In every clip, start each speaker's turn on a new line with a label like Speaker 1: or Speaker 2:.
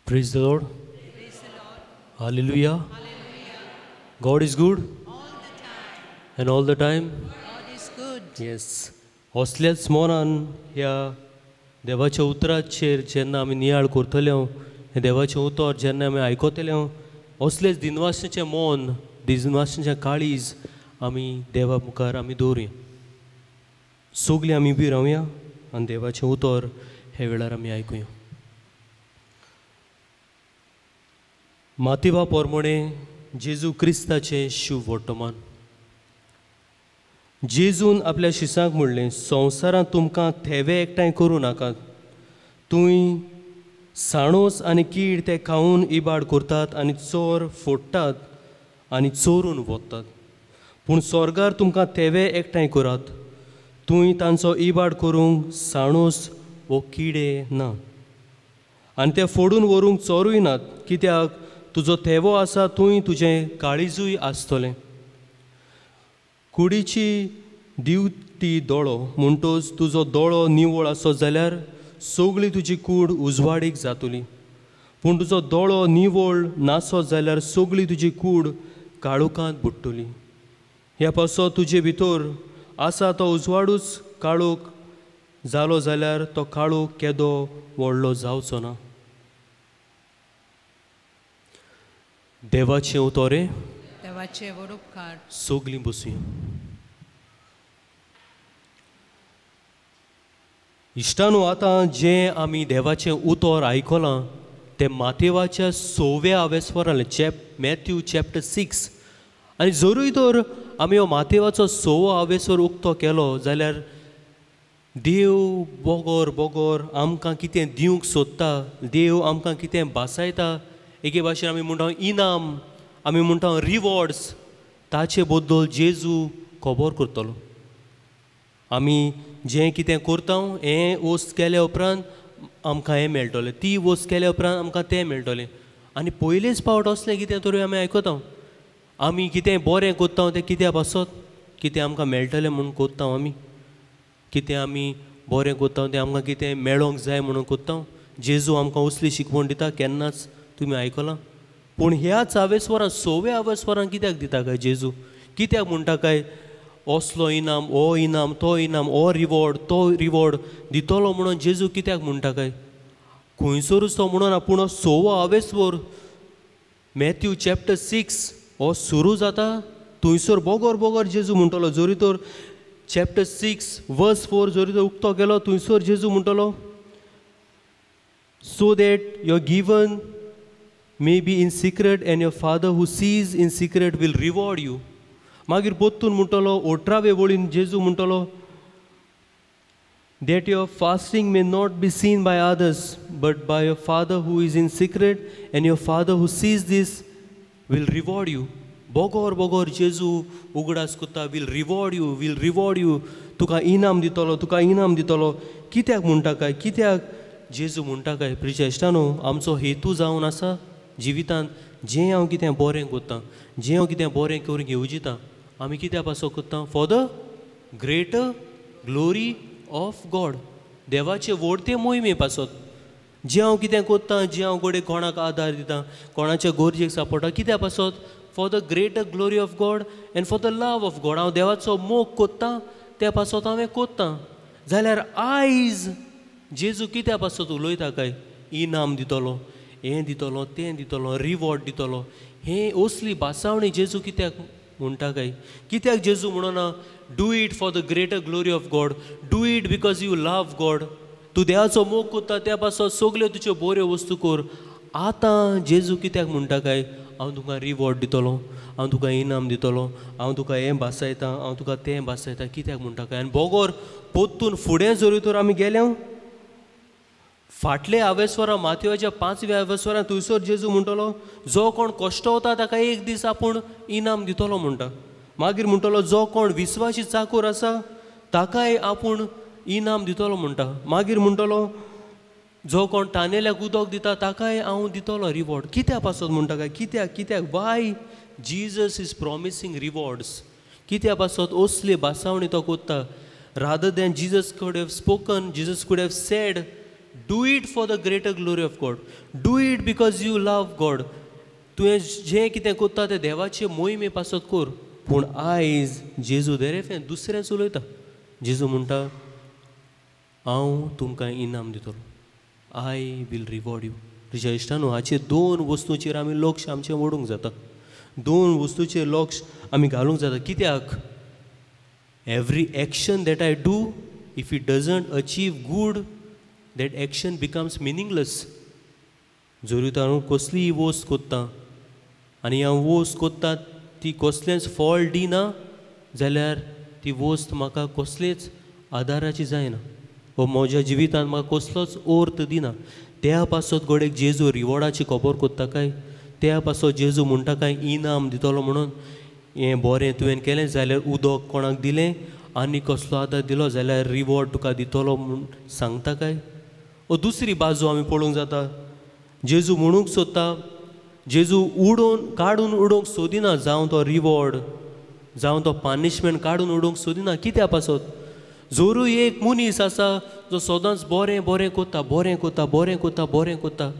Speaker 1: Praise the Lord.
Speaker 2: Praise the Lord.
Speaker 1: Hallelujah.
Speaker 2: Hallelujah.
Speaker 1: God is good
Speaker 2: All the time.
Speaker 1: and all the time.
Speaker 2: God is good.
Speaker 1: Yes. असल्याच मोरान ह्या देवाच्या उतराचेर जेन्ना आमी नियाळ करतले हे देवाचें उतर जेन्ना आमी आयकतले असलेच दिनवासाचें मौन दिनवासाचें काळीज आमी देवा मुखार आमी दवरुया. सगळीं आमी बी रावया आनी देवाचें उतर हे वेळार आमी आयकुया. मातिवा पोरमोणे जेजू क्रिस्ताचें शुभ वर्तमान. जेजून आपल्या शिसांक म्हणलें, संवसारांत तुमकां थेवे एकठांय करूं नाकात. तुंय साणोस आनी कीड ते खावन इबाड करतात आनी चोर फोडटात आनी चोरून वतात. पूण स्वर्गार तुमकां थेवे एकठांय करात. तुंय तांचो इबाड करूंक साणोस वो किडे ना आनी ते फोडून व्हरूंक चोरूय नात. कित्याक तुजो थेवो आसा थंय तुजें काळीजूय आसतलें. कुडीची दिवटी दोळो म्हणटोच तुजो दोळो निवळ आसत जाल्यार सगळी तुजी कूड उजवाडीक जातली. पूण तुजो दोळो निवळ नासत जाल्यार सगळी तुजी कूड काळोखांत बुडटली. ह्या पासो तुजे भितर आसा तो उजवाडूच काळोख जालो जाल्यार तो काळोख केदो व्हडलो जावचो ना. देवाचें उतोरे
Speaker 2: देवाचे उपकार.
Speaker 1: सगळीं बसूया. इश्टानू आतां जें आमी देवाचें उतर आयकलां तें मातेवाच्या 6व्या आवेस्वरांतलें मॅथ्यू चॅप्टर 6. आनी जरूय तर आमी हो मातेवाचो 6वो आवेस्वर उक्तो केलो जाल्यार देव बोगोर बोगोर आमकां कितें दिवंक सोदता, देव आमकां कितें बासायता, एके भाशेन आमी म्हणटा इनाम, आमी म्हणटा रिवॉर्ड्स, ताचे बद्दल जेजू खबर करतलो. आमी जें कितें करता हें वस्त केल्या उपरांत आमकां हें मेळटलें, ती वस्त केल्या उपरांत आमकां तें मेळटलें. आनी पयलेच फावट असलें कितें तरी आमी आयकता. आमी कितें बरें कोत्ता तें कित्याक पासत, कितें आमकां मेळटलें म्हणून कोत्ता आमी, कितें आमी बरें कोत्ता तें आमकां कितें मेळोंक जाय म्हणून कोत्ता. जेजू आमकां असली शिकवण दिता केन्नाच तुमी आयकलां. पूण ह्याच आवेस्वरान 6व्या आवेस्वरान कित्याक दिता काय जेजू, कित्याक म्हणटा काय असलो इनाम, हो इनाम, तो इनाम, हो रिवॉर्ड, तो रिवॉर्ड दितलो म्हणून जेजू कित्याक म्हणटा काय. खंयसरूच तो म्हणून पूण 6वो आवेस्वर मॅथ्यू चॅप्टर 6 हो सुरू जाता थंयसर बोगोर बोगोर जेजू म्हणटलो. जरी तर चॅप्टर 6 वर्स 4 जरी तर उक्तो केलो थंयसर जेजू म्हणटलो so that your given may be in secret and your father who sees in secret will reward you. मागीर पोत्तून म्हणटलो 18वे वळीन जेजू म्हणटलो that your fasting may not be seen by others but by your father who is in secret and your father who sees this will reward you. बोगोर बोगोर जेजू उगडास कोत्ता will reward you, तुका इनाम दितलो, तुका इनाम दितलो. कित्याक म्हणटा काय, कित्याक जेजू म्हणटा काय. प्रिय इश्टानो, आमचो हेतू जावन आसा जिवितांत जें हांव कितें बरें कोत्तां, जें हांव कितें बरें करून येवजितां, आमी कित्याक पासो कोत्तां for the greater glory of God, देवाचे व्हडते मोहिमे पासत. जें हांव कितें कोत्तां, जें हांव घोडे कोणाक आदार दितां, कोणाच्या गोरजेक सांपडटा, कित्याक पासत for the greater glory of God and for the love of God. हांव देवाचो मोग कोत्तां त्या पासत हांव हें कोत्तां. जाल्यार आयज जेजू कित्याक पासत उलयता काय, इनाम दितलो, हें दितलो, तें दितलो, रिवॉर्ड दितलो. हें असली बासावणी जेजू कित्याक म्हणटा काय. कित्याक जेजू म्हणना do it for the greater glory of God, do it because you love God. तूं देवाचो मोग कोत्ता त्या पासत सगल्यो तुज्यो बऱ्यो वस्तू कर. आतां जेजू कित्याक म्हणटा काय, हांव तुका रिवॉर्ड दितलो, हांव तुका इनाम दितलो, हांव तुका हें बासायतां, हांव तुका तें बासायतां. कित्याक म्हणटा काय. आनी बोगोर पोत्तून फुडें जरी तर आमी गेल्या फाटले आवेस्वरां मातयेच्या 5व्या आवेस्वरान थंयसर जेजू म्हणटलो जो कोण कश्टवता ताका एक दीस आपूण इनाम दितलो म्हणटा. मागीर म्हणटलो जो कोण विस्वासी चाकर आसा ताकाय आपूण इनाम दितलो म्हणटा. मागीर म्हणटलो जो कोण तानेल्याक उदक दिता ताकाय हांव दितलो रिवॉर्ड. कित्याक पासत म्हणटा काय, कित्याक वाय जीजस इज प्रॉमिसींग रिवॉर्ड्स. कित्याक पासत असली बासावणी तो कोत्ता. Rather than Jesus could have spoken, Jesus could have said do it for the greater glory of God. Do it because you love God. तुवें जें कितें कोत्ता तें देवाचे मोहिमे पासत कोर. पूण आयज जेजू देरेफें दुसरेंच उलयता. जेजू म्हणटा हांव तुमकां इनाम दितलो. I will reward you. तुज्या इश्टानू हाचे दोन वस्तूंचेर आमी लक्ष आमचें ओडूंक जाता. दोन वस्तूंचेर लक्ष आमी घालूंक जाता. कित्याक every action that I do if it doesn't achieve good that action becomes meaningless. जरी हांव कसलीय वस्त कोत्ता आनी हांव वस्त कोत्ता ती कसलेंच फळ दिना जाल्यार ती वस्त म्हाका कसलेच आदाराची जायना वा म्हज्या जिवितांत म्हाका कसलोच अर्थ दिना. त्या पासत गोडेक जेजू रिवॉर्डाची खबर कोत्ता काय. त्या पासत जेजू म्हणटा काय इनाम दितलो म्हणून. हें बरें तुवें केलें जाल्यार उदक कोणाक दिलें आनी कसलो आदार दिलो जाल्यार रिवॉर्ड तुका दितलो म्हूण सांगता काय. ओ दुसरी बाजू आमी पळोवंक जाता. जेजू म्हणूंक सोदता जेजू काडून उडोवंक सोदिना जावं तो रिवॉर्ड जावं तो पनिशमेंट काडून उडोवंक सोदिना. कित्या पासत जोरूय एक मनीस आसा जो सदांच बरें बरें कोत्ता बरें कोत्ता बरें कोत्ता बरें कोत्ता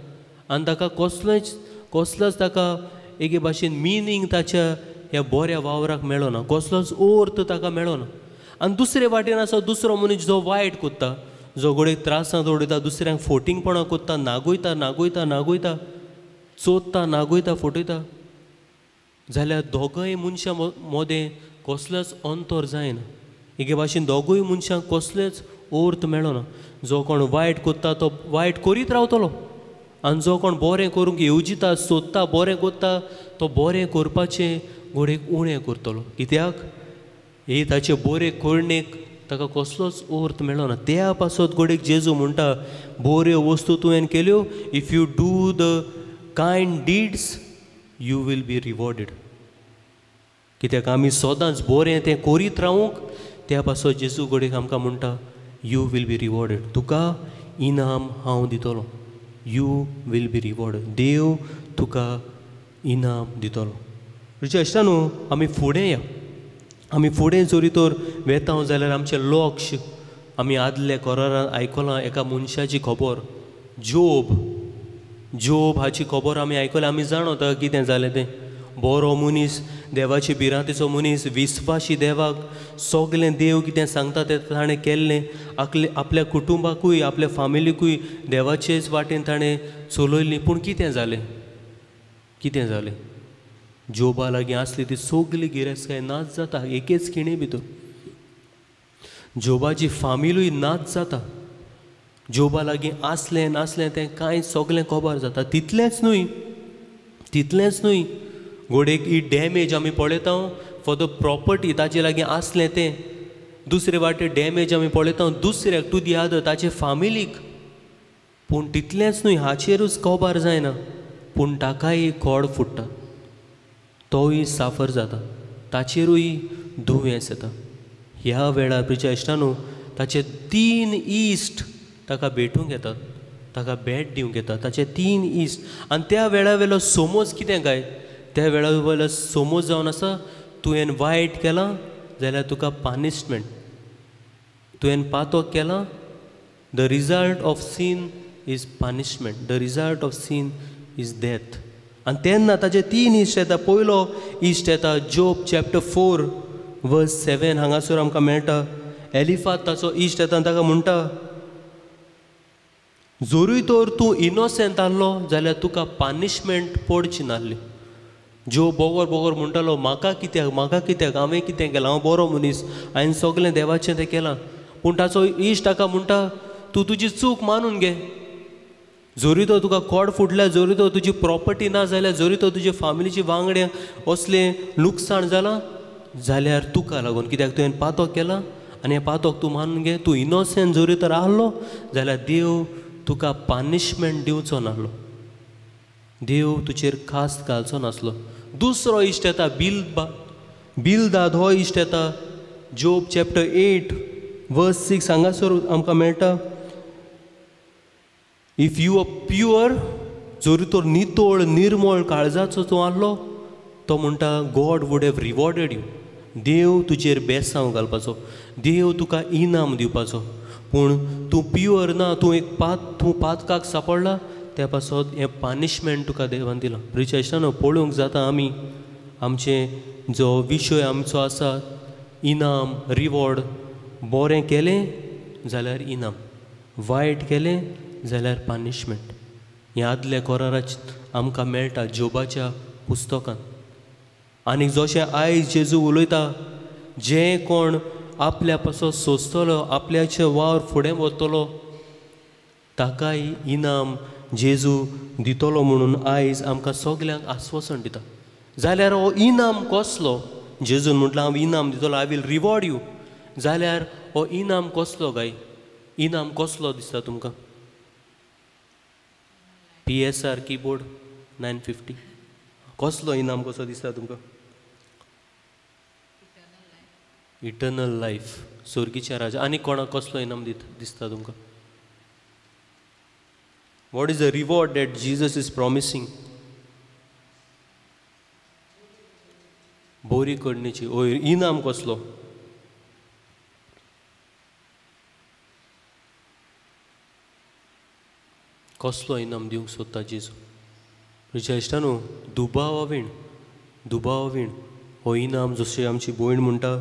Speaker 1: आनी ताका कसलोच ताका एके भाशेन मिनींग ताच्या ह्या बऱ्या वावराक मेळना. कसलोच अर्थ ताका मेळना. आनी दुसरे वाटेन आसा दुसरो मनीस जो वायट कोत्ता जो गोडेक त्रासांत उडयता दुसऱ्यांक फोटिंगपणां कोत्ता नागोयता नागोयता नागोयता चोदता नागोयता फोटयता जाल्यार दोगूय मनशां मदें कसलोच अंतर जायना. एके भाशेन दोगूय मनशांक कसलेच अर्थ मेळना. जो कोण वायट कोत्ता तो वायट करीत रावतलो आनी जो कोण बरें करूंक येवजिता सोदता बरें कोत्ता तो बरें करपाचें गोडेक उणें करतलो. कित्याक हे ताचे बरें करणेक ताका कसलोच अर्थ मेळना. त्या पासत गोडेक जेजू म्हणटा बऱ्यो वस्तू तुवें केल्यो if you do the kind डिड्स यू वील बी रिवॉर्डेड. कित्याक आमी सदांच बरें तें करीत रावूंक त्या पासत जेजू गोडेक आमकां म्हणटा यू वील बी रिवॉर्डेड. तुका इनाम हांव दितलो. You will be rewarded. देव तुका इनाम दितलो. तुज्या इश्टानू आमी फुडें या. आमी फुडें जोरी तर वेता जाल्यार आमचें लक्ष आमी आदल्या कोरारांत आयकलां एका मनशाची खबर जोब हाची खबर आमी आयकल्या. आमी जाणवता कितें जालें तें. बरो मनीस देवाचे भिरांतेचो मनीस विस्वाशी देवाक सगलें देव कितें सांगता तें ताणें केल्लें. आपल्या कुटुंबाकूय आपल्या फॅमिलीकूय देवाचेच वाटेन ताणें चलयल्लीं. पूण कितें जालें जोबा लागीं आसली ती सगली गिरेस्तकाय नाच जाता एकेच खिणे भितर. जोबाची फामिलूय नाच जाता. जोबा लागीं आसलें तें कांय सगलें खबर जाता. तितलेंच न्हय गोडेक ही डॅमेज आमी पळयता फॉर द प्रॉपर्टी ताचे लागीं आसलें तें. दुसरे वाटेन डॅमेज आमी पळयता दुसऱ्याक टू दी अदर ताचे फामिलीक. पूण तितलेंच न्हय हाचेरूच खबर जायना पूण ताकाय खोड फुट्टा. तोय साफर जाता. ताचेरूय दुयेंस येता. ह्या वेळार तुज्या इश्टानू ताचे 3 इश्ट ताका भेटूंक येतात. ताका भेट दिवंक येता ताचे 3 इश्ट. आनी त्या वेळा वेलो समज कितें काय त्या वेळा वेलो समज जावन आसा तुवें वायट केलां जाल्यार तुका पनिशमेंट. तुवें पातक केलां the result of sin is punishment. The result of sin is death. आनी तेन्ना ताचे 3 इश्ट येता. पयलो इश्ट येता जोब चॅप्टर 4 वर्स 7 हांगासर आमकां मेळटा. एलिफाज ताचो इश्ट येता आनी ताका म्हणटा जोरूय तर तूं इनोसेंट आहलो जाल्यार तुका पनिशमेंट पडची नासली. जो बोगोर म्हणटालो म्हाका कित्याक हांवें कितें केलां हांव बरो मनीस हांवें सगलें देवाचें तें केलां. पूण ताचो इश्ट ताका म्हणटा तूं तुजी चूक मानून घे. जोरी तो तुका खोड फुटल्या जोरी तो तुजी प्रॉपर्टी ना जाल्यार जोरी तो तुजे फॅमिलीची वांगड्यांक असलें लुकसाण जालां जाल्यार तुका लागून. कित्याक तुवें पातक केलां आनी हें पातक तूं मानून घे. तूं इनोसेंट जोरी तर आहलो जाल्यार देव तुका पनिशमेंट दिवचो नासलो. देव तुजेर खास घालचो नासलो. दुसरो इश्ट येता बिलदाद हो इश्ट येता. जोब चॅप्टर 8 वर्स 6 हांगासर आमकां मेळटा इफ यू आर प्युअर जोरी तर नितळ निर्मळ काळजाचो तूं आहलो तो म्हणटा God would have rewarded you. देव तुजेर बेसांव घालपाचो, देव तुका इनाम दिवपाचो. पूण तूं प्युअर ना, तूं पातकाक सांपडला, त्या पासत हें पानिशमेंट तुका देवान दिलां. प्रिचेशन पळोवंक जाता आमी आमचे जो विशय आमचो आसा, इनाम, रिवॉर्ड. बरें केलें जाल्यार इनाम, वायट केलें जाल्यार पानिशमेंट. हें आदल्या कोराराच आमकां मेळटा जोबाच्या पुस्तकान. आनी जशें आयज जेजू उलयता, जे कोण आपल्या पासो सोंसतलो, आपल्याचे वावर फुडें व्हरतलो, ताकाय इनाम जेजू दितलो म्हणून आयज आमकां सगल्यांक आस्वासन दिता. जाल्यार हो इनाम कसलो? जेजून म्हटलं हांव इनाम दितलो, आय वील रिवॉर्ड यू. जाल्यार हो इनाम कसलो काय? इनाम कसलो दिसता तुमकां? PSR कीबोर्ड 950 कसलो इनाम कसो दिसता तुमकां? इटर्नल लायफ, स्वर्गीच्या राजा. आनी कोणाक कसलो इनाम दिसता तुमकां? What is the reward that Jesus is प्रॉमिसींग? बोरी कडणीची ओय इनाम कसलो? कसलो इनाम दिवंक सोदता जेजू? तुज्या इश्टानू दुबावावीण हो इनाम, जशें आमची भयण म्हणटा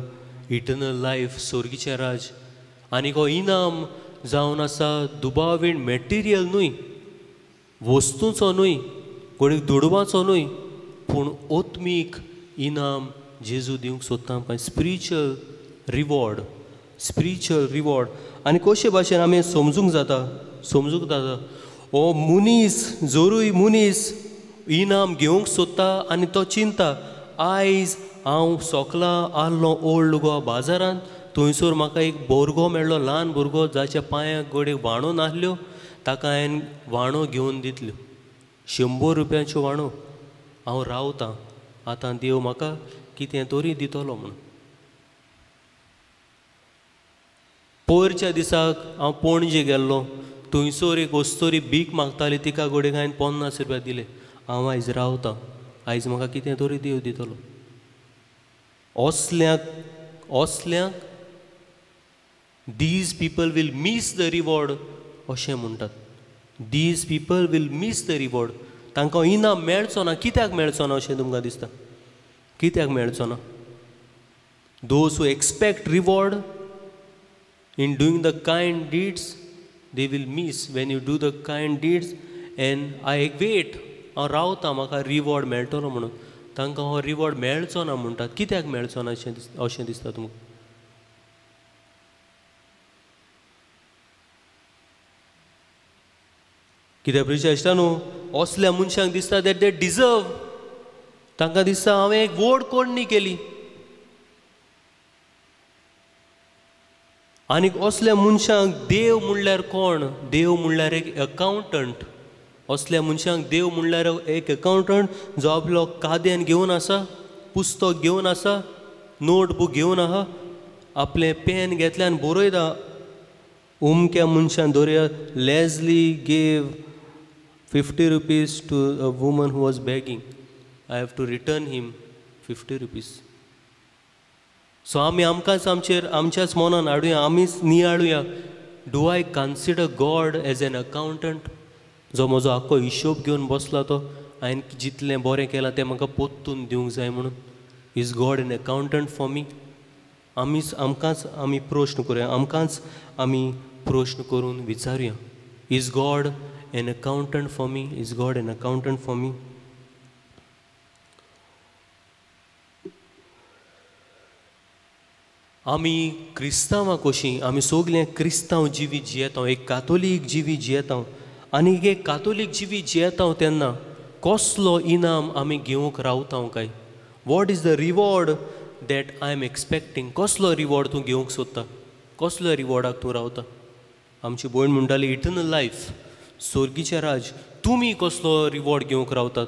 Speaker 1: इटर्नल लायफ, स्वर्गीचें राज. आनी हो इनाम जावन आसा दुबावीण, मॅटिरियल न्हय, वस्तूचो न्हय, कोणीक दुडवाचो न्हय, पूण ओत्मीक इनाम जेजू दिवंक सोदता आमकां. Spiritual reward. आनी कशे भाशेन आमी समजूंक जाता? हो मनीस, जोरूय मनीस इनाम घेवंक सोदता आनी तो चिंता, आयज हांव सोकलां आल्लो ओल्ड गोवा बाजारांत, थंयसर म्हाका एक भुरगो मेळ्ळो, ल्हान भुरगो, जाच्या पांयाक गोडे वाणो नासल्यो, ताका हांवें वाणो घेवन दितल्यो, 100 रुपयांच्यो वाणो. हांव रावतां, आतां देव म्हाका कितें तरी दितलो म्हणून. पोरच्या दिसाक हांव पणजे गेल्लो, थंयसर एक वस्तोरी भीक मागताली, तिका गोडेक हांवें 50 रुपया दिले. हांव आयज रावतां, आयज म्हाका कितें तरी देव दितलो. असल्यांक दीज पीपल वील मीस द रिवॉर्ड अशें म्हणटात. दीज पीपल वील मीस द रिवॉर्ड. तांकां इनाम मेळचो ना. कित्याक मेळचो ना अशें तुमकां दिसता? कित्याक मेळचो ना? Those who expect reward in doing the kind डिड्स, they will miss when you do the kind deeds. And I wait, हांव रावता, म्हाका रिवॉर्ड मेळटलो म्हणून. तांकां हो रिवॉर्ड मेळचो ना म्हणटात. कित्याक मेळचो ना अशें दिसता तुमकां? कित्याक प्रिय इश्टानो, असल्या मनशांक दिसता दॅट दे डिजर्व. तांकां दिसता हांवें एक व्हड कोडणी केली. आनी असल्या मनशांक देव म्हणल्यार कोण? देव म्हणल्यार एक अकावंटंट. असल्या मनशांक देव म्हणल्यार एक अकावंटंट जो आपलो कादेन घेवन आसा, पुस्तक घेवन आसा, नोटबूक घेवन आहा, आपलें पेन घेतल्यान बरयता. उमक्या मनशान धरया, Leslie gave 50 rupees to a woman who was begging. I have to return him 50 rupees. So आमी आमकांच आमच्याच मनान हाडुया, आमीच नियाळुया. Do I consider God as an accountant? जो म्हजो आख्खो हिशोब घेवन बसला, तो हांवें जितलें बरें केलां तें म्हाका पोत्तून दिवंक जाय म्हणून. Is God an accountant for me? आमकांच आमी प्रश्न करुया, आमकांच आमी प्रश्न करून विचारुया. Is God an accountant for me? Is God an accountant for me? आमी क्रिस्तांवां कशीं, आमी सगळे क्रिस्तांव जिवी जियेता, एक कातोलीक जिवी जियेता. आनी एक कातोलीक जिवी जियेता तेन्ना कसलो इनाम आमी घेवंक रावता काय? What is the reward that I am expecting? कसलो रिवॉर्ड तूं घेवंक सोदता? कसलो रिवॉर्डाक तूं रावता? आमची भयण म्हणटाली इटर्नल लायफ, स्वर्गीचें राज. तुमी कसलो रिवॉर्ड घेवंक रावतात?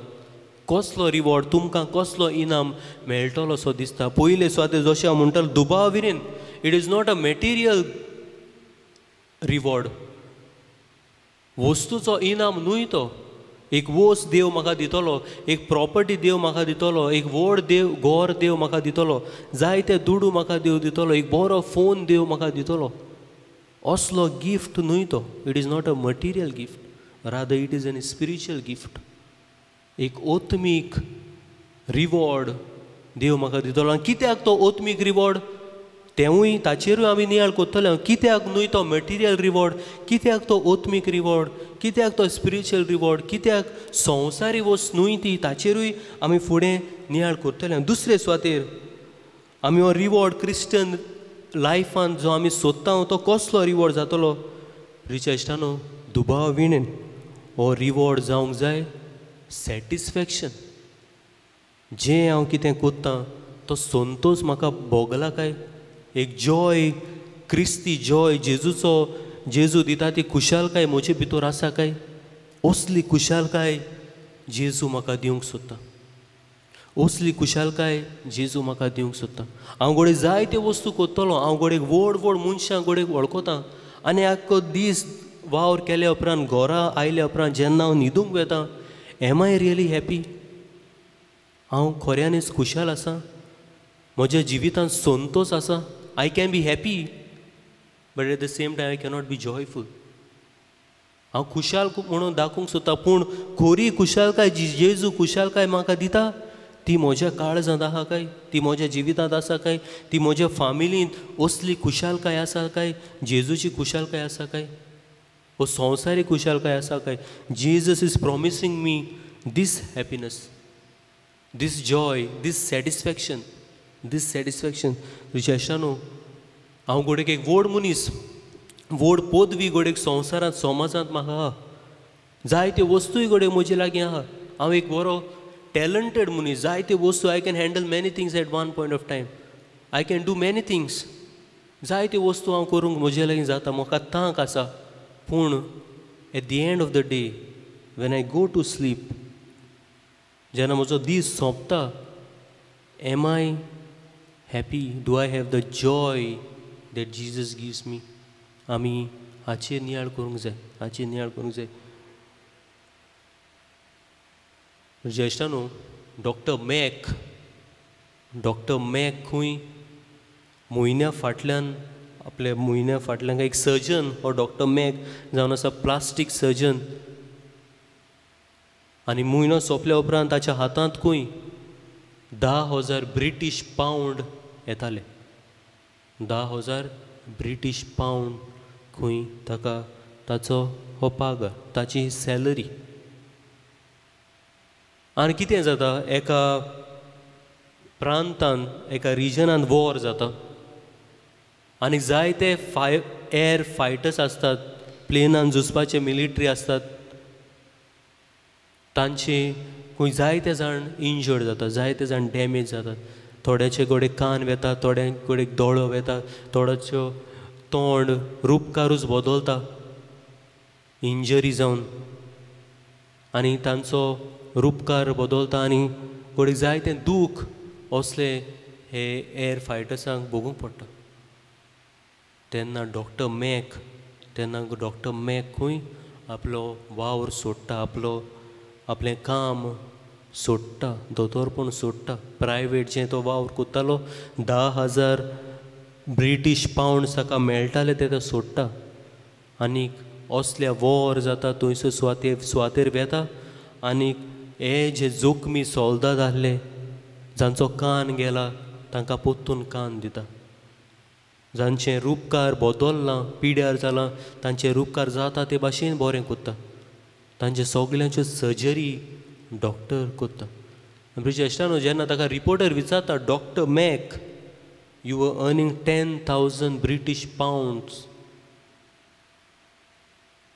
Speaker 1: कसलो रिवॉर्ड तुमकां, कसलो इनाम मेळटलो असो दिसता? पयले सुवातेर जशें हांव म्हणटालो, दुबाविरेन, इट इज नॉट अ मॅटिरियल रिवॉर्ड. वस्तूचो इनाम न्हय तो. एक वोस देव म्हाका दितलो, एक प्रॉपर्टी देव म्हाका दितलो, एक व्हड देव घोर देव म्हाका दितलो, जायते दुडू म्हाका देव दितलो, एक बरो फोन देव म्हाका दितलो. असलो गिफ्ट न्हय तो. It is not a material gift, rather it is an spiritual gift. एक ओत्मीक रिवॉर्ड देव म्हाका दितलो. आनी कित्याक तो ओत्मीक रिवॉर्ड तेवूय ताचेरूय आमी नियाळ कोत्तले. कित्याक न्हय तो मटिरियल रिवॉर्ड, कित्याक तो ओत्मीक रिवॉर्ड, कित्याक तो स्पिरिच्युअल रिवॉर्ड, कित्याक संवसारी वस्त न्हय ती, ताचेरूय आमी फुडें नियाळ कोत्तले. दुसरे सुवातेर आमी हो रिवॉर्ड क्रिश्चन लायफान जो आमी सोदता तो कसलो रिवॉर्ड जातलो. रिचेश्टानो, दुबाव विणेन हो रिवॉर्ड जावंक जाय सॅटिस्फॅक्शन. जें हांव कितें कोत्तां तो संतोश म्हाका भोगला काय, एक जॉय, क्रिस्ती जॉय, जेजू दिता ती खुशालकाय म्हजे भितर आसा काय, असली खुशालकाय जेजू म्हाका दिवंक सोदता. असली खुशालकाय जेजू म्हाका दिवंक सोदता. हांव घोडे जायत्यो वस्तू कोत्तलो, हांव घोडे व्हड व्हड मनशां घोडे वळखता, आनी आख्खो दीस वावर केल्या उपरांत घरा आयल्या उपरांत जेन्ना हांव न्हिदूंक वेता, एम आय रियली हॅपी? हांव खऱ्यांनीच खुशाल आसा? म्हज्या जिवितांत संतोश आसा? I can be happy, but at the same time I cannot be जॉयफूल. हांव खुशाल म्हणून दाखोवंक सोदता, पूण खरी खुशालकाय जी जेजू खुशालकाय म्हाका दिता ती म्हज्या काळजांत आहा काय, ती म्हज्या जिवितांत आसा काय, ती म्हज्या फामिलींत असली खुशालकाय आसा काय, जेजूची खुशालकाय आसा काय, हो संवसारी खुशालकाय आसा काय. जीजस इज प्रॉमिसींग मी दीस हॅपिनस, दीस जॉय, दीस सॅटिस्फॅक्शन. रिचेश्टानो, हांव घोडेक एक व्हड मनीस, व्हड पदवी घोडेक संवसारांत समाजांत म्हाका आहा, जायत्यो वस्तूय घोडे म्हजे लागीं आहा. हांव एक बरो टॅलंटेड मनीस, जायत्यो वस्तू I can handle many things at one point of time, I can do many things. जायत्यो वस्तू हांव करूंक म्हजे लागीं जाता, म्हाका तांक आसा. पूण at the end of the day when I go to sleep, जेन्ना म्हजो दीस सोंपता, am I happy? Do I have the joy that Jesus gives me? आमी हाचेर नियाळ करूंक जाय, हाचेर नियाळ करूंक जाय. ज्येश्ठानो, डॉक्टर मॅक खंय म्हयन्या फाटल्यान एक सर्जन, हो डॉक्टर मॅक जावन आसा प्लास्टीक सर्जन. आनी म्हयनो सोंपल्या उपरांत ताच्या हातांत खंय 10,000 ब्रिटीश पावंड येताले. 10,000 ब्रिटीश पावंड खंय ताका ताचो हो पागार, ताची सॅलरी. आनी कितें जाता, एका प्रांतान, एका रिजनान वॉर जाता, आनी जायते एअर फायटर्स आसतात, प्लेनान झुजपाचे मिलिटरी आसतात, तांचे खंय जायते जाण इंजर्ड जाता, जायते जाण डॅमेज जातात. थोड्याचे घोडे कान वेता, थोड्या घोडेक दोळो वेता, थोड्याचो तोंड रूपकारूच बदलता इंजरी जावन, आनी तांचो रूपकार बदलता, आनी घोडे जायते दूख असले हे एअर फायटर्सांक भोगूंक पडटा. तेन्ना डॉक्टर मॅक खंय आपलो वावर सोडटा, आपलें काम सोडटा, दोतोरपण सोडटा. प्रायवेट जें तो वावर कोत्तालो, 10,000 ब्रिटीश पावंड ताका मेळटाले ते तो सोडटा, आनीक असल्या वॉर जाता थंयसर सुवातेर वेता, आनीक हे जे जोखमी सोल्दाद आहले, जांचो कान गेला, तांकां पोत्तून कान दिता. जांचें रूपकार बदललां, पिड्यार जालां, तांचें रूपकार जाता ते भाशेन बरें कोत्ता. तांचे सगल्यांच्यो सर्जरी डॉक्टर कोत्ता. ब्रिजेश्टानो, जेन्ना ताका रिपोर्टर विचारता, doctor Mac, you were earning 10,000 ब्रिटीश पावंड्स,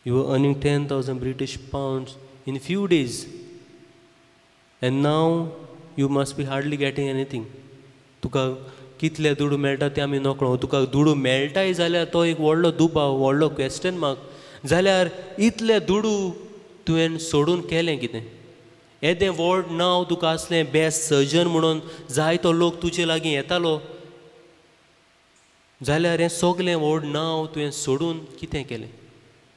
Speaker 1: you were earning 10,000 British pounds in few days, and now you must be hardly getting anything. तुका कितले दुडू मेळटा ते आमी नकळो. तुका दुडू मेळटाय जाल्यार तो एक व्हडलो दुबाव, व्हडलो क्वेश्चन मार्क. जाल्यार इतले दुडू तुवें सोडून केलें कितें? येदें व्हड नांव तुका आसलें, बेस्ट सर्जन म्हणून जायतो लोक तुजे लागीं येतालो, जाल्यार हें सगलें व्हड नांव तुवें सोडून कितें केलें?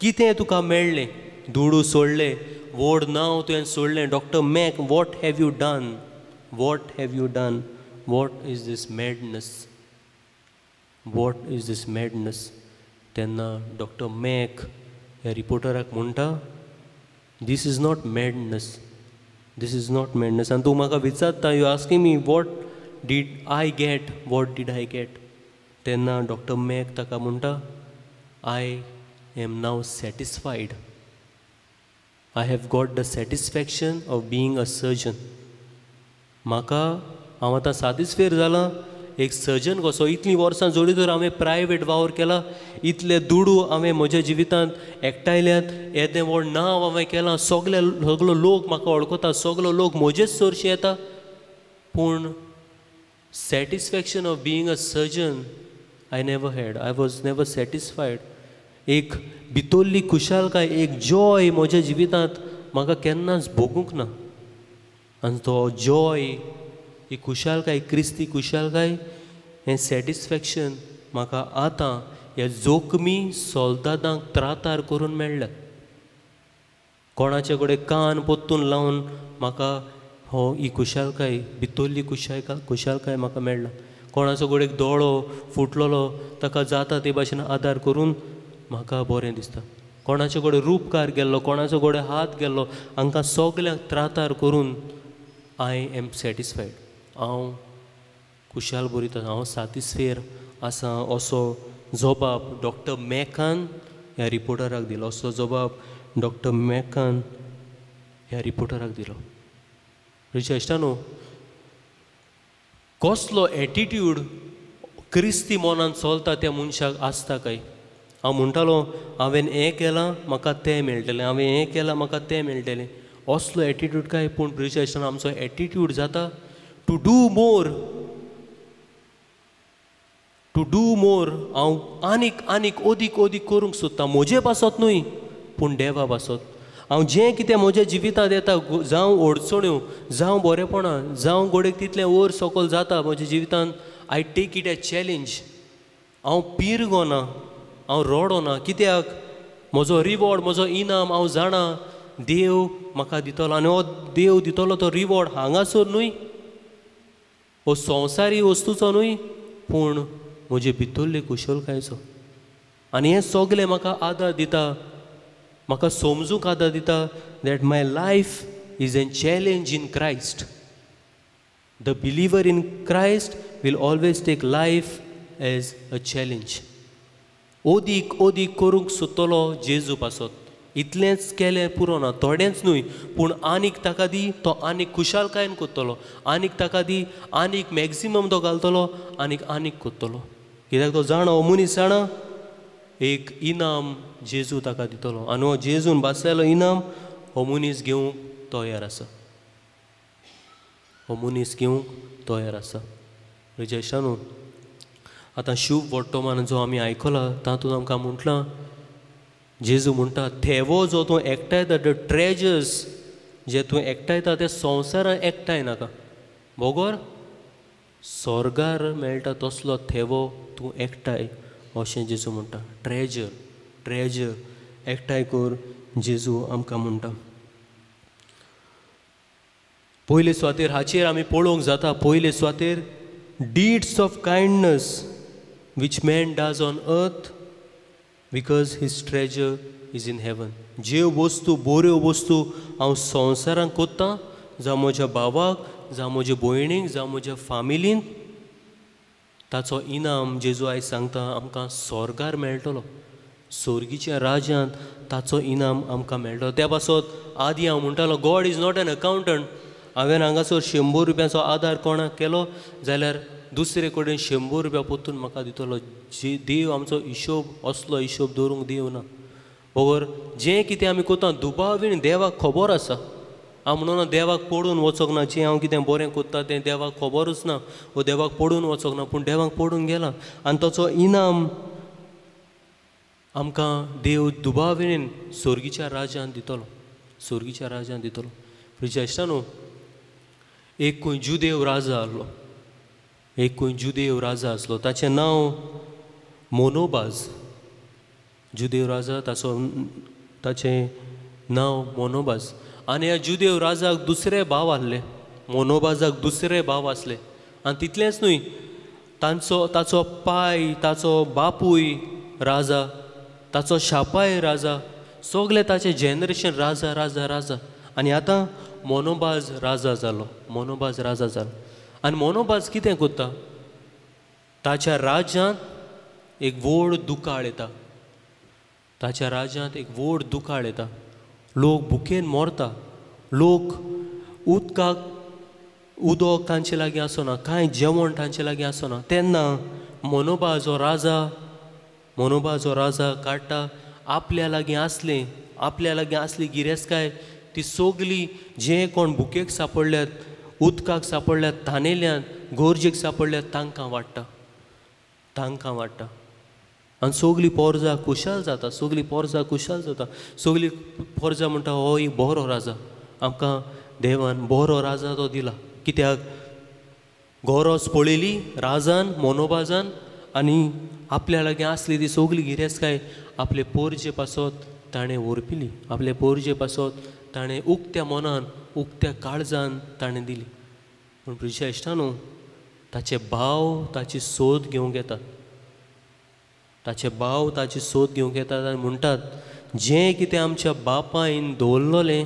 Speaker 1: कितें तुका मेळ्ळें? दुडू सोडले, व्हड नांव तुवें सोडलें doctor Mac what have you done what have you done what is this madness what is this madness तेन्ना डॉक्टर मॅक ह्या रिपोर्टराक म्हणटा this is not madness this is not madness आनी तूं म्हाका विचारता you asking me what did I get what did I get तेन्ना doctor Mac ताका म्हणटा I am now satisfied I have got the satisfaction of being a surgeon म्हाका हांव आतां सॅटिस्फायड जालां एक सर्जन कसो इतलीं वर्सां जोडी तर हांवें प्रायवेट वावर केला इतले दुडू हांवें म्हज्या जिवितांत एकठांयल्यात येदें व्हड नांव हांवें केलां सगलो लोक म्हाका वळखता सगलो लोक म्हजेच चडशे येता पूण satisfaction of being a surgeon I never had I was never satisfied एक भितरली खुशालकाय एक जॉय म्हज्या जिवितांत म्हाका केन्नाच भोगूंक ना आनी तो जॉय ही खुशालकाय क्रिस्ती खुशालकाय हें सॅटिस्फॅक्शन म्हाका आतां ह्या जोखमी सोल्दादांक त्रातार करून मेळ्ळ्या कोणाचे कडेन कान पोत्तून लावन म्हाका हो ही खुशालकाय भितरली खुशालकाय म्हाका मेळ्ळा कोणाचो कडेन दोळो फुटलेलो ताका जाता ते भाशेन आदार करून म्हाका बरें दिसता कोणाचे कडेन रूपकार गेल्लो कोणाचो कडेन हात गेल्लो हांकां सगल्यांक त्रातार करून आय एम सॅटिस्फायड हांव खुशाल बरयता हांव सॅटिस्फायड आसा असो जबाब डॉक्टर मॅकान ह्या रिपोर्टराक दिलो असो जबाब डॉक्टर मॅकान ह्या रिपोर्टराक दिलो रिचा इश्टानो कसलो एटिट्यूड क्रिस्ती मनान चलता त्या मनशाक आसता काय हांव म्हणटालो हांवें हें केलां म्हाका तें मेळटलें हांवें हें केलां म्हाका तें मेळटलें असलो एटिट्यूड काय पूण रिचा इश्टानो आमचो एटिट्यूड जाता टू डू मोर हांव आनीक ओदीक करूंक सोदता म्हजे पासत न्हय पूण देवा पासत हांव जें कितें म्हज्या जिवितांत येता जावं अडचण्यो जावं बरेपणां जावं गोडेक तितलें वयर सकयल जाता म्हज्या जिवितांत I take it as challenge हांव पिरगो ना हांव रडो ना कित्याक म्हजो रिवॉर्ड म्हजो इनाम हांव जाणा देव म्हाका दितलो आनी हो देव दितलो तो रिवॉर्ड हांगासर न्हय हो संवसारी वस्तूचो न्हय पूण म्हजे भितरले कुशलकायेचो आनी हें सगलें म्हाका आदार दिता म्हाका समजूंक आदार दिता that my life is an challenge in Christ the believer in Christ will always take life as a challenge ओदीक करूंक सोदतलो जेजू पासत इतलेंच केलें पुरो ना थोडेंच न्हय पूण आनीक ताका दी तो आनीक खुशालकायेन कोत्तलो आनीक ताका दी आनीक मॅक्झिमम तो घालतलो आनीक कोत्तलो कित्याक तो जाणा हो मनीस जाणा एक इनाम जेजू ताका दितलो आनी हो जेजून बासलेलो इनाम हो मनीस घेवंक तयार आसा हो मनीस घेवंक तयार आसा रिजेशानू आतां शुभ वर्तमान जो आमी आयकला तातूंत आमकां म्हटलां जेजू म्हणटा थेवो जो तूं एकठांयता द ट्रेजर्स जे तूं एकठांयता ते संवसारान एकठांय नाका बोगोर स्वर्गार मेळटा तसलो थेवो तूं एकठांय अशें जेजू म्हणटा ट्रेजर एकठांय कर जेजू आमकां म्हणटा पयले सुवातेर हाचेर आमी पळोवंक जाता पयले सुवातेर deeds of kindness which man does on earth because his treasure is in heaven ज्यो वस्तू बऱ्यो वस्तू हांव संवसारांत कोत्तां जावं म्हज्या भावाक जावं म्हज्या भयणीक जावं म्हज्या फामिलीन ताचो इनाम जेजू आयज सांगता आमकां स्वर्गार मेळटलो स्वर्गीच्या राज्यांत ताचो इनाम आमकां मेळटलो त्या पासत आदी हांव म्हणटालो God is not an accountant हांवें हांगासर 100 रुपयाचो आदार कोणाक केलो जाल्यार दुसरे कडेन 100 रुपया पोत्तून म्हाका दितलो जे देव आमचो हिशोब असलो हिशोब दवरूंक दिवना बरोबर जें कितें आमी कोत्ता दुबावीन देवाक खबर आसा हांव म्हणून देवाक पडून वचोंक ना जें हांव कितें बरें कोत्ता तें देवाक खबरूच ना वो देवाक पडून वचोंक ना पूण देवाक पडून गेला आनी ताचो इनाम आमकां देव दुबावीन स्वर्गीच्या राज्यांत दितलो फ्रिजा इश्टा न्हू एक खंय जुदेव राजा आहलो जुदेव राजा आसलो ताचें नांव मोनोबाज जुदेव राजा ताचें नांव मोनोबाज. आनी ह्या जुदेव राजाक दुसरे भाव आहले, मोनोबाजाक दुसरे भाव आसले. आनी तितलेंच न्हय, ताचो पाय, ताचो बापूय राजा, ताचो शापाय राजा, सगळे ताचे जनरेशन राजा राजा राजा. आनी आतां मोनोबाज राजा जालो, मोनोबाज राजा जालो. आनी मोनोबाज कितें करता, ताच्या राज्यांत एक व्हड दुकाळ येता, ताच्या राज्यांत एक व्हड दुकाळ येता. लोक भुकेन मरता, लोक उदक तांचे लागीं आसना, कांय जेवण तांचे लागीं आसना. तेन्ना मोनोबाज हो राजा काडटा आपल्या लागीं आसली गिरेस्तकाय ती सगली जे कोण भुकेक सांपडल्यात, उदकाक सांपडल्यात, थानेल्यान गोरजेक सांपडल्यात तांकां वाडटा. आनी सगली पोरजां खुशाल जाता, सगली पोरजां म्हणटा हो एक बरो राजा, आमकां देवान बरो राजा तो दिला. कित्याक गरज पळयली राजान, मोनोबाजान, आनी आपल्या लागीं आसली ती सगली गिरेस्तकाय आपले पोरजे पासत ताणें ओरपिली, आपले पोरजे पासत ताणें उक्त्या मनान, उक्त्या काळजान ताणें दिली. पूण प्रिय इश्टांनो, ताचे भाव ताची सोद घेवंक येतात, आनी म्हणटात जें कितें आमच्या बापायन दवरलोलें,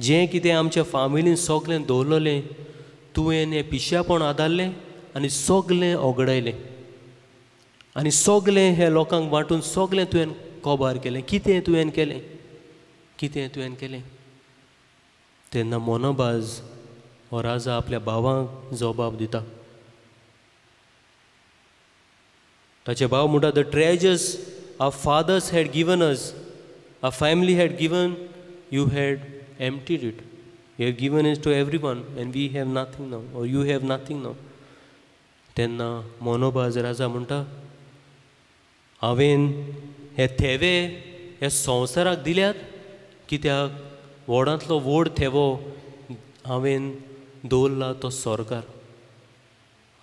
Speaker 1: जें कितें आमच्या फामिलीन सगलें दवरलोलें, तुवें हें पिश्यापण आदारलें आनी सगलें ओगडायलें, आनी सगलें हें लोकांक वांटून सगलें तुवें कोबार केलें. कितें तुवें केलें? तेन्ना मोनोबाज हो राजा आपल्या भावांक जबाब दिता. ताचे भाव म्हणटा, the treasures our fathers had given us, our family had given, you had emptied it. You have given it to everyone and we have nothing now, or you have nothing now. तेन्ना मोनोबाज राजा म्हणटा, हांवें हे थेवे ह्या संवसाराक दिल्यात, कित्याक व्हडांतलो व्हड थेवो हांवें दवरला तो स्वर्गार.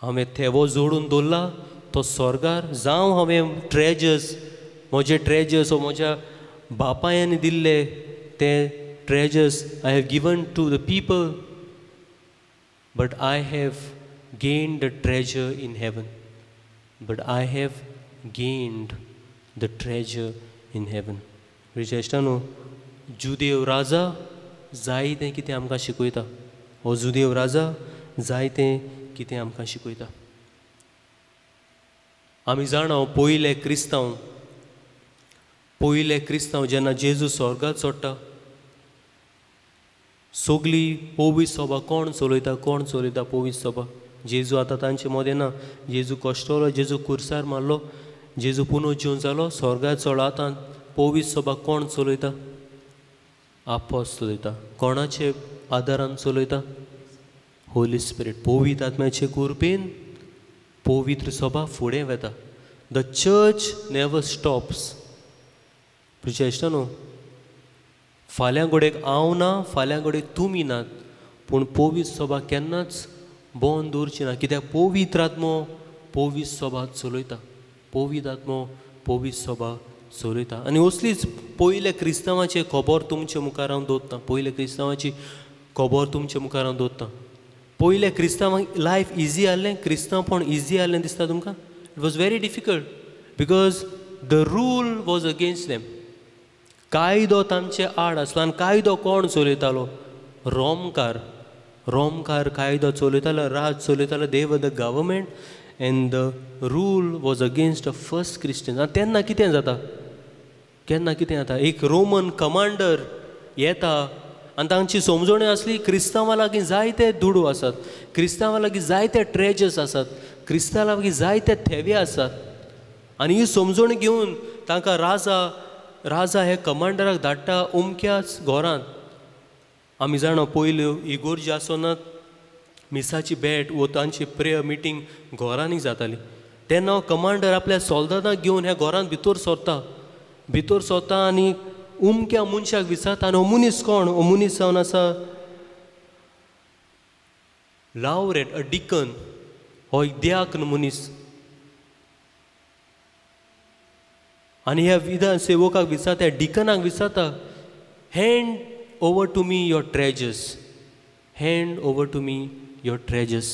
Speaker 1: हांवें थेवो जोडून दवरला तो स्वर्गार. जावं हांवें म्हजे ट्रेजर्स वो म्हज्या बापायन दिल्ले ते treasures I have given to the people, but I have gained the treasure in heaven. विशेषतानो जुदेव राजा जायतें कितें आमकां शिकयता. हो जुदेव राजा जायतें कितें आमकां शिकयता. आमी जाणा पयले क्रिस्तांव जेन्ना जेजू स्वर्गांत चडटा, सगली पोवीस सभा कोण चलयता पोवीस सभा. जेजू आतां तांचे मदें ना. जेजू कश्टलो, जेजू कुर्सार मारलो, जेजू पुनर्जीवन जालो, स्वर्गांत चडलो. आतां पोवीस सभा कोण चलयता? आपोस चलयता. कोणाचे आदारान चलयता? होली स्पिरीट. पवित्र आत्म्याचे कृपेन पवित्र सभा फुडें वता. The church never stops. प्रिय इश्टांनो, फाल्यां घोडेक हांव ना, फाल्यां घोडेक तुमी नात, पूण पवित्र सभा केन्नाच बंद उरची ना. कित्याक पवित्र आत्मो पवित्र सभा चलयता. आनी असलीच पयले क्रिस्तांवाची खबर तुमचे मुखार हांव दवरता. पयले क्रिस्तांवांक लायफ इजी आहलें, क्रिस्तांवपण इजी आहलें दिसता तुमकां? It was very difficult because the rule was against them. कायदो तांचे आड आसलो. आनी कायदो कोण चलयतालो? रोमकार कायदो चलयतालो, राज चलयतालो. They were the government and the rule was against the first Christian. आनी तेन्ना कितें जाता? एक रोमन कमांडर येता आनी तांची समजणी आसली, क्रिस्तांवां लागीं जायते दुडू आसात, क्रिस्तांवां लागीं जायते ट्रेजर्स आसात, क्रिस्तांवां लागीं जायते थेवे आसात. आनी ही समजण घेवन तांकां राजा हे कमांडराक धाडटा उमक्याच घरांत. आमी जाणा पयल्यो इगोर्जी आसनात, मिसाची भेट वो तांची प्रेयर मिटींग घरांनी जाताली. तेन्ना हो कमांडर आपल्या सोल्दादांक घेवन ह्या घरांत भितर सरता आनी उमक्या मनशाक विचारता. आनी हो मनीस कोण? हो मनीस जावन आसा लावरेट, अ डिकन. हो एक दियाकन मनीस. आनी ह्या विधान सेवकाक विचारता, ह्या डिकनाक विचारता, hand over to me your treasures, hand over to me your treasures.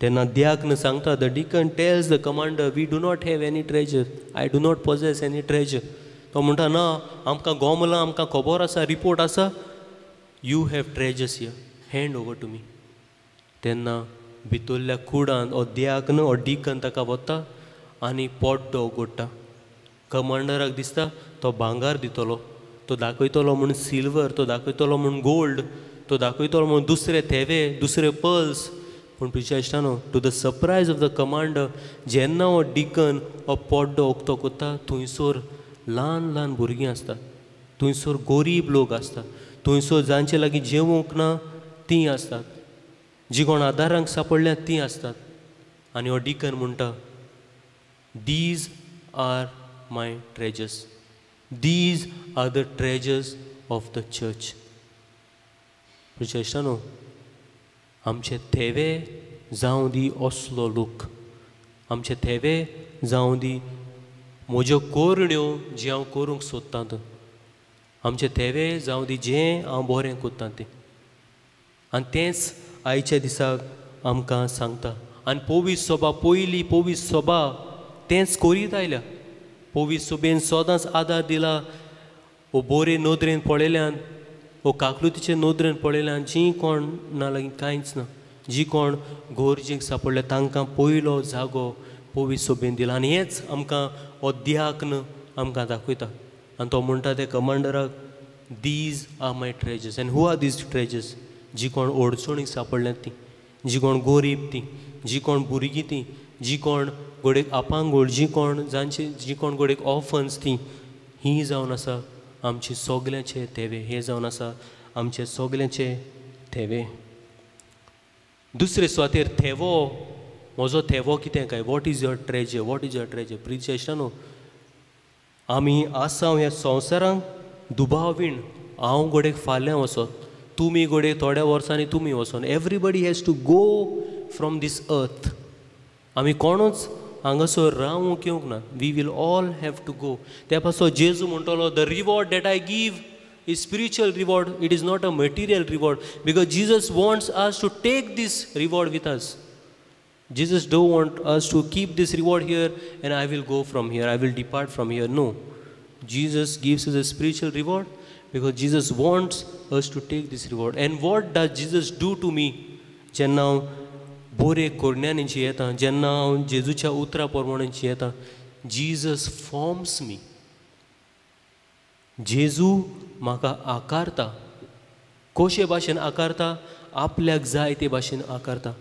Speaker 1: तेन्ना दियाकन सांगता, the deacon tells the commander, we do not have any treasure, I do not possess any treasure. तो म्हणटा ना, आमकां गोमलां, आमकां खबर आसा, रिपोर्ट आसा, you have treasures here, hand over to me. तेन्ना भितरल्या कुडान हो दियाकन हो डिकन ताका वता आनी पोड्डो उगडटा. कमांडराक दिसता तो भांगार दितलो, तो दाखयतलो म्हूण सिल्वर, तो दाखयतलो म्हूण गोल्ड, तो दाखयतलो म्हूण दुसरे थेवे, दुसरे पर्ल्स. पूण तुज्या इश्टानो, to the surprise of the commander, जेन्ना हो डिकन हो पोड्डो उक्तो कोत्ता, थंयसर ल्हान ल्हान भुरगीं आसतात, थंयसर गरीब लोक आसतात, थंयसर जांचे लागीं जेवूंक ना तीं आसतात, जीं कोण आदारांक सांपडल्यात तीं आसतात. आनी हो डिकन म्हणटा, these are my treasures, these are the treasures of the church. तुज्या इश्टानो, आमचे थेवे जावं दी असलो लोक, आमचे थेवे जावं दी म्हज्यो कोरण्यो जे हांव करूंक सोदतां त्यो, आमचे थेवे जावं दी जें हांव बरें कोत्तां तें. आनी तेंच आयच्या दिसाक आमकां सांगता. आनी पोवीस सभा, पयली पोवीस सभा तेंच करीत आयल्या. पोवीस सभेन सदांच आदार दिला वो बोरे नदरेन पळयल्यान, वो काकलुतीचे नदरेन पळयल्यान, जीं कोण ना लागीं कांयच ना, जीं कोण गोरजेक सांपडल्या तांकां पयलो जागो पोवीस सभेन दिला. आनी हेंच आमकां हो दियाकन आमकां दाखयता. आनी तो म्हणटा त्या कमांडराक, these are my treasures. And who are these treasures? जीं कोण ओडचणीक सांपडल्यात तीं, जीं कोण गरीब तीं, जीं कोण भुरगीं तीं, जीं कोण गोडेक आपांगोळ, जीं कोण गोडेक ऑफन्स तीं, हीं जावन आसा आमचे सोगल्यांचे थेवे, हे जावन आसा आमचे सोगल्यांचे थेवे. दुसरे सुवातेर थेवो, म्हजो थेवो कितें काय, what is your treasure, what is your treasure. प्रिय इश्टानो, आमी आसांव ह्या संवसारांत दुबावीण, हांव गोडेक फाल्यां वचोन, तुमी गोडेक थोड्या वर्सांनी तुमी वचोन, everybody has to go from this earth. आमी कोणूच हांगासर रावूंक येवंक ना, we will all have to go. त्या पासो जेजू म्हणटलो, the reward that I give is spiritual reward, it is not a material reward, because Jesus wants us to take this reward with us. Jesus don't want us to keep this reward here and I will go from here, I will depart from here. No, Jesus gives us a spiritual reward because Jesus wants us to take this reward. And what does Jesus do to me? जेन्ना हांव बोरे कोरण्यांनी जियेतां, जेन्ना हांव जेजूच्या उतरा प्रमाणे जियेतां, Jesus forms me. जेजू म्हाका आकारता. कशे भाशेन आकारता? आपल्याक जाय ते भाशेन आकारता.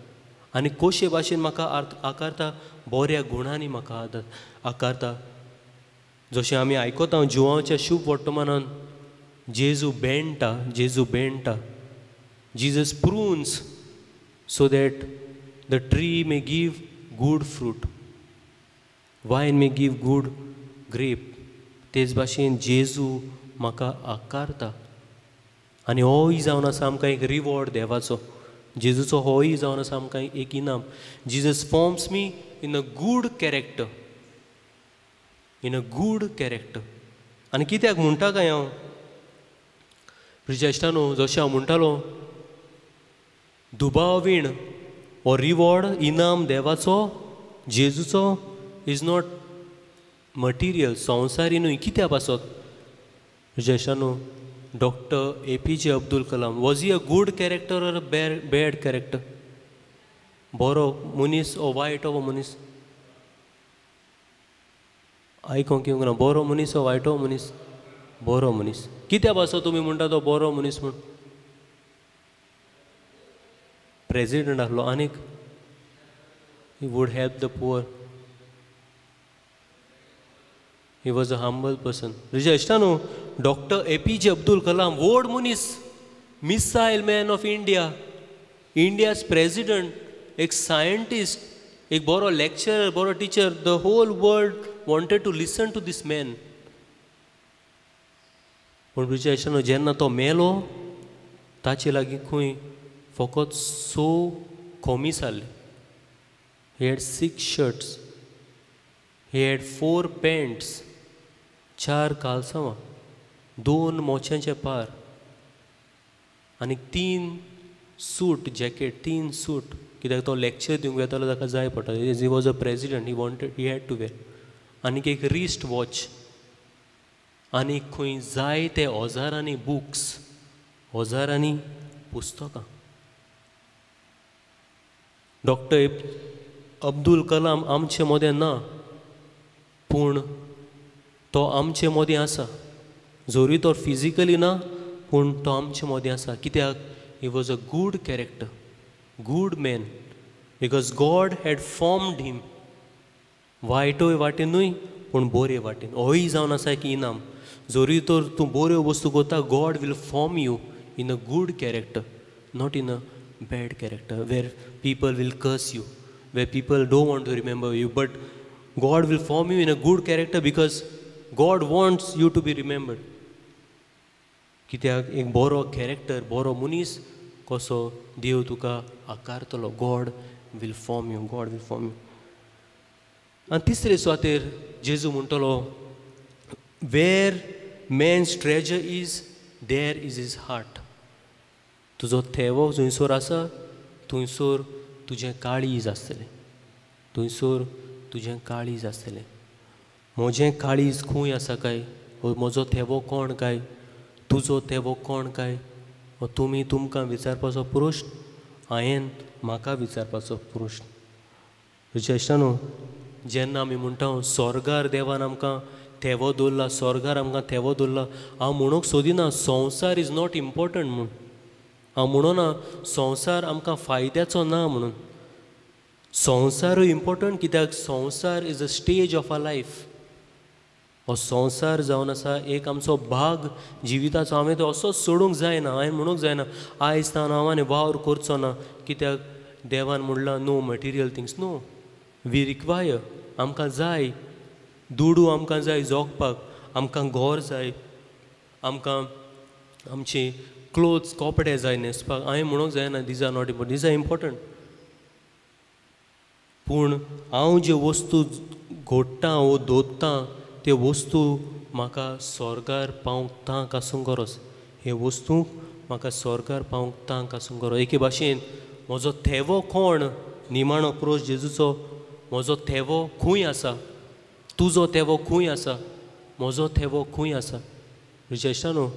Speaker 1: आनी कशे भाशेन म्हाका आकारता? बऱ्या गुणांनी म्हाका आकारता. जशें आमी आयकता जुवांच्या शुभ वर्तमानान, जेजू बेंडटा, जेजू बेंडटा. Jesus prunes so that the tree may give good fruit, wine may give good grape. तेच भाशेन जेजू म्हाका आकारता. आनी होय जावन आसा आमकां एक रिवॉर्ड देवाचो. जेजूचो होय जावन आसा आमकां एक इनाम. Jesus forms me in a good character, in a good character. आनी कित्याक म्हणटा काय हांव, प्रिजश्टानो, जशें हांव म्हणटालो, दुबावीण हो रिवॉर्ड, इनाम देवाचो, जेजूचो इज नॉट मटिरियल, संवसारी न्हय. कित्या पासत? जेशानो, doctor APJ Abdul Kalam, was he a good character or a bad character? बरो मनीस ओ वायट हो मनीस? आयकोंक येवंक ना. बरो मनीस ओ वायट हो मनीस? बरो मनीस. कित्या पासत तुमी म्हणटा तो बरो मनीस म्हूण? प्रेजिडेंट आहलो. आनीक he would help the poor. He was a humble person. तुज्या इश्टानो, डॉक्टर APJ अब्दुल कलाम, व्हड मनीस, missile man of India, India's president, एक सायंटिस्ट, एक बरो लेक्चरर, बरो teacher. The whole world wanted to listen to this man. पूण तुज्या इश्टानो, जेन्ना तो मेलो, ताचे लागीं खंय फकत 6 खोमीस आहले. He had 6 shirts. He had 4 pants, 4 कालसांवां. 2 मोच्यांचे पार आनी 3 सूट जॅकेट 3 सूट कित्याक तो लॅक्चर दिवंक येतालो ताका जाय पडटालें he was a president he had to wear आनीक एक रिस्ट वॉच आनी खंय जाय ते हजारांनी बुक्स हजारांनी पुस्तकां डॉक्टर अब्दुल कलाम आमचे मदें ना पूण तो आमचे मदीं आसा जरी तो फिजिकली ना पूण तो आमचे मदीं आसा कित्याक ही was a good character good man because God had formed him वायटूय वाटेनूय पूण बरे वाटेन होय जावन आसा की इनाम जरी तर तूं बऱ्यो वस्तू करता God will form you in a good character not in a bad character where people will curse you where people don't want to remember you but God will form you in a good character because God wants you to be remembered कित्याक एक बरो कॅरेक्टर बरो मनीस कसो देव तुका आकारतलो God will form you आनी तिसरे सुवातेर जेजू म्हणटलो where man's treasure is there is his heart तुजो थेवो जंयसर आसा थंयसर तुजें काळीज आसतलें थंयसर तुजें काळीज आसतलें म्हजें काळीज खंय आसा काय म्हजो थेवो कोण काय तुजो थेवो कोण काय तुमी तुमकां विचारपाचो प्रश्न हांवें म्हाका विचारपाचो प्रश्न विशेशतानो जेन्ना आमी म्हणटा स्वर्गार देवान आमकां थेवो दवरला स्वर्गार आमकां थेवो दवरला हांव म्हणूंक सोदिना संवसार इज नॉट इम्पॉर्टंट म्हूण हांव म्हणूना संवसार आमकां फायद्याचो ना म्हणून संवसारूय इम्पॉर्टंट कित्याक संवसार is a stage of a life हो संवसार जावन आसा एक आमचो भाग जिविताचो हांवें तो असोच सोडूंक जायना हांवें म्हणूंक जायना आयज तावन हांवें वावर करचो ना कित्याक देवान म्हणलां no material things no we require आमकां जाय दुडू आमकां जाय जगपाक आमकां घर जाय आमकां आमचे क्लोथ्स कपडे जाय न्हेसपाक हांवें म्हणूंक जायना these are not important these are important पूण हांव ज्यो वस्तू घोडटां वो दोत्तां त्यो वस्तू म्हाका स्वर्गार पावंक तांक आसूंक गरज हे वस्तू म्हाका स्वर्गार पावंक तांक आसूंक गरज एके भाशेन म्हजो थेवो कोण निमाणो प्रोश जेजूचो म्हजो थेवो खंय आसा तुजो थेवो खंय आसा म्हजो थेवो खंय आसा विशेशतानो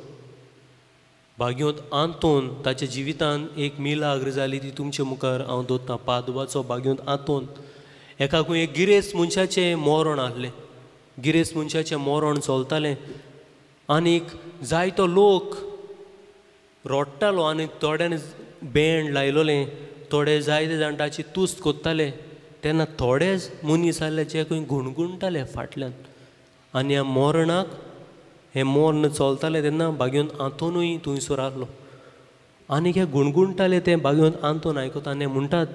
Speaker 1: भाग्योत आंतोन ताच्या जिवितान एक मिलाग्र जाली ती तुमचे मुखार हांव दोत्तां पादुबाचो भाग्योत आंतोन एका खंय एक गिरेस्त मनशाचें मरण आहलें गिरेस्त मनशाचें मरण चलतालें आनीक जायतो लोक रोडटालो आनी थोड्यान बँड लायलोलें थोडे जायते जाण ताची तुस्त कोत्ताले तेन्ना थोडेच मनीस आहले जे खंय गुणगुणटाले फाटल्यान आनी ह्या मरणाक हें मरण चलतालें तेन्ना भाग्योन आंतोनूय थंयसर आहलो आनीक हे गुणगुणटाले तें भाग्योन आंतोन आयकता आनी म्हणटात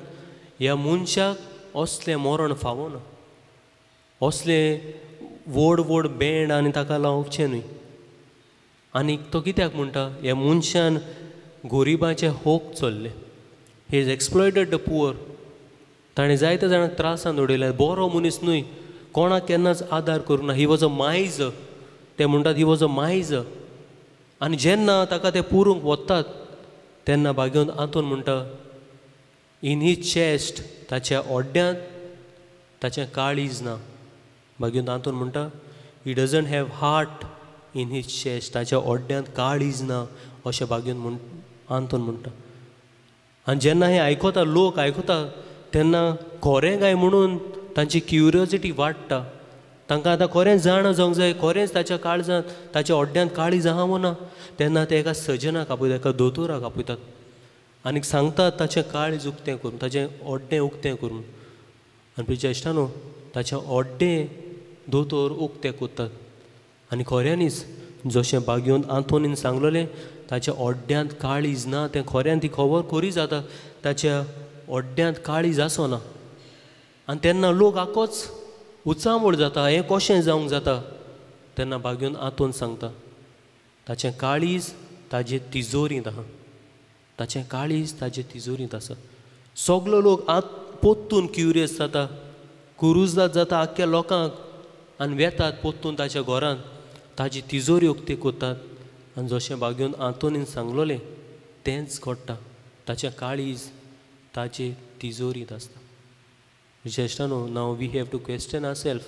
Speaker 1: ह्या मनशाक असलें मरण फावना असलें व्हड व्हड बँड आनी ताका लावचें न्हय आनीक तो कित्याक म्हणटा ह्या मनशान गोरिबाचे होक चल्ले he is exploited the poor ताणें जायत्या जाणांक त्रासान उडयल्या बरो मनीस न्हय कोणाक केन्नाच आदार करूं ना ही वॉज अ मायज ते म्हणटात ही वॉज अ मायज आनी जेन्ना ताका ते पुरूंक वतात तेन्ना भाग्योन आंतून म्हणटा इन हीज चेस्ट ताच्या ओड्ड्यांत ताचें काळीज ना भाग्योन आंतून म्हणटा he doesn't have heart in his chest ताच्या ओड्ड्यांत काळीज ना अशें भाग्योन आंतून म्हणटा आनी जेन्ना हे आयकता लोक आयकता तेन्ना खरें काय म्हणून तांची क्युरियोसिटी वाडटा तांकां आतां खरेंच जाण जावंक जाय खरेंच ताच्या काळजांत ताच्या ओड्ड्यांत काळीज आहा वो ना तेन्ना ते एका सजनाक आपयतात एका दोतोराक आपयतात आनीक सांगतात ताचें काळीज उक्तें करून ताचें ओड्डें उक्तें करून आनी तुज्या इश्टानो ताचें ओड्डें दोतोर उक्तें कोत्तात आनी खऱ्यांनीच जशें भाग्योन आंतोनीन सांगलोलें ताच्या ओड्ड्यांत काळीज ना तें खऱ्यान ती खबर खरी जाता ताच्या ओड्ड्यांत काळीज आसना आनी तेन्ना लोक आकोच उचांबळ जाता हें कशें जावंक जाता तेन्ना भाग्योन आंतोन सांगता ताचें काळीज ताजे तिजोरींत आहा ताचें काळीज ताजे तिजोरींत आसा सगलो लोक पोत्तून क्युरियस जाता कुरुजदाद जाता आख्ख्या लोकांक आनी वेतात पोत्तून ताच्या घरांत ताजी तिजोरी उक्ती कोत्तात आनी जशें बागेवन आंतोनीन सांगलोलें तेंच घडटा. ताचें काळीज ताचे तिजोरीत आसता. श्रेश्ठानो, now we have to question our self,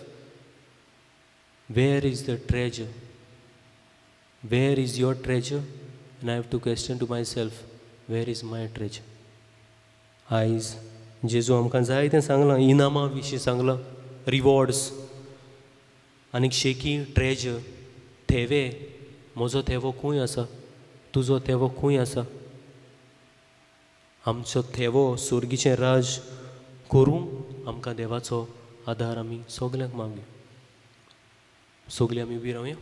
Speaker 1: where is the treasure? Where is your treasure? And I have to question to my self, where is my treasure? आयज जेजू आमकां जायतें सांगलां, इनामां विशीं सांगलां, रिवॉर्ड्स, आनीक शेकी ट्रेजर, थेवे. म्हजो थेवो खंय आसा? तुजो थेवो खंय आसा? आमचो थेवो सुर्गीचें राज करूंक आमकां देवाचो आदार आमी सगल्यांक मागूया. सगलीं आमी उबी रावया.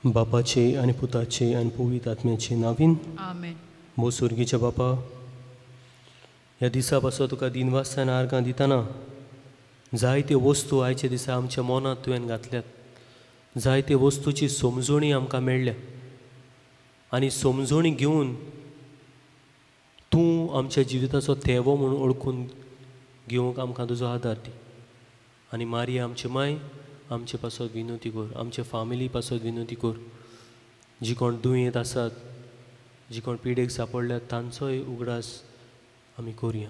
Speaker 1: बापाचे आनी पुताचे आनी पवित्र आत्म्याचे नांवीन.
Speaker 2: Amen.
Speaker 1: मो सुर्गीच्या बापा, ह्या दिसा पासो तुका दिनवासान आर्गां दितना जायत्यो वस्तू आयच्या दिसा आमच्या मनांत तुवें घातल्यात. जायत्यो वस्तूची समजणी आमकां मेळ्ळ्या आनी समजणी घेवन तूं आमच्या जिविताचो थेवो म्हणून ओळखून घेवंक आमकां तुजो आदार दी. आनी मारिया आमची माय, आमचे पासत विनोती कर, आमचे फामिली पासत विनोती कर. जी कोण दुयेंत आसात, जी कोण पिडेक सांपडल्यात, तांचोय उगडास आमी करुया.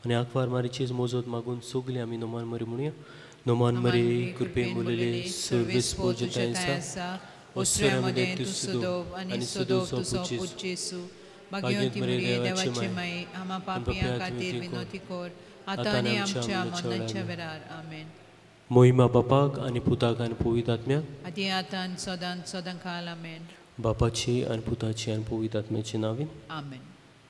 Speaker 1: आनी आंकवार मारीचीच मोजत मागून सगलीं आमी नोमान मरी म्हणुया. नोमान मरी कृपेन मुलेले सर्वेस पोजतायसा ओस्ट्रियामध्ये तू सुदोव आनी सुदोव तुजो पूत जेसू. भाग्यवती मरिये देवाची माय, आम्हा पापियां खातीर विनोती कर, आतां आनी आमच्या मरणाच्या वेळार. आमेन. मोहिमा बापाक आनी पुताक आनी पवित्र आत्म्याक,
Speaker 2: आदी आतां सदां सदां काल. आमेन.
Speaker 1: बापाची आनी पुताची आनी पवित्र आत्म्याचे नांवीन.
Speaker 2: आमेन.